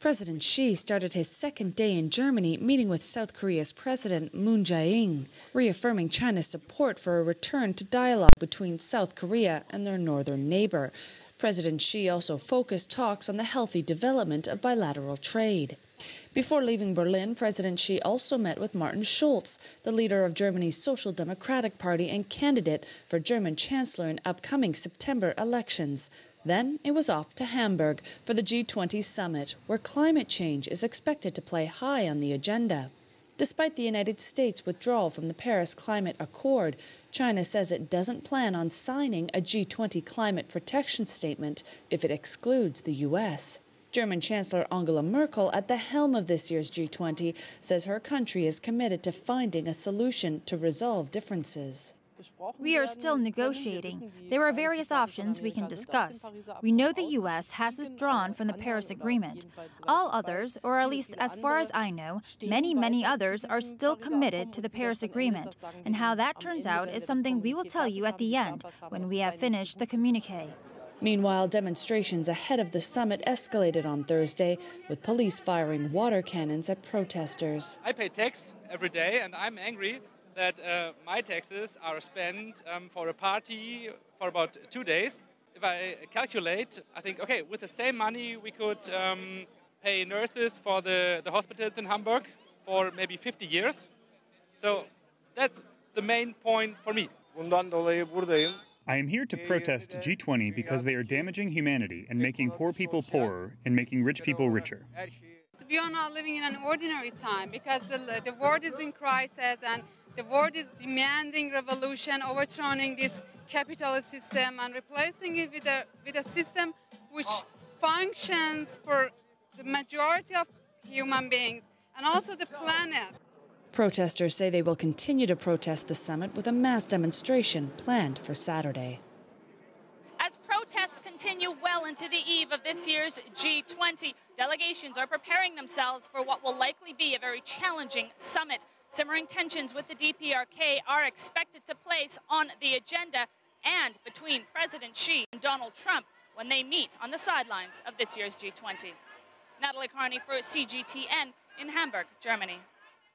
President Xi started his second day in Germany meeting with South Korea's President Moon Jae-in, reaffirming China's support for a return to dialogue between South Korea and their northern neighbor. President Xi also focused talks on the healthy development of bilateral trade. Before leaving Berlin, President Xi also met with Martin Schulz, the leader of Germany's Social Democratic Party and candidate for German Chancellor in upcoming September elections. Then it was off to Hamburg for the G-20 summit, where climate change is expected to play high on the agenda. Despite the United States' withdrawal from the Paris Climate Accord, China says it doesn't plan on signing a G-20 climate protection statement if it excludes the U.S. German Chancellor Angela Merkel, at the helm of this year's G20, says her country is committed to finding a solution to resolve differences. We are still negotiating. There are various options we can discuss. We know the U.S. has withdrawn from the Paris Agreement. All others, or at least as far as I know, many others are still committed to the Paris Agreement. And how that turns out is something we will tell you at the end, when we have finished the communiqué. Meanwhile, demonstrations ahead of the summit escalated on Thursday, with police firing water cannons at protesters. I pay tax every day, and I'm angry that my taxes are spent for a party for about 2 days. If I calculate, I think, okay, with the same money we could pay nurses for the hospitals in Hamburg for maybe 50 years. So that's the main point for me. I am here to protest G20 because they are damaging humanity and making poor people poorer and making rich people richer. We are not living in an ordinary time because the world is in crisis and the world is demanding revolution, overthrowing this capitalist system and replacing it with a system which functions for the majority of human beings and also the planet. Protesters say they will continue to protest the summit with a mass demonstration planned for Saturday. As protests continue well into the eve of this year's G20, delegations are preparing themselves for what will likely be a very challenging summit. Simmering tensions with the DPRK are expected to place on the agenda and between President Xi and Donald Trump when they meet on the sidelines of this year's G20. Natalie Carney for CGTN in Hamburg, Germany.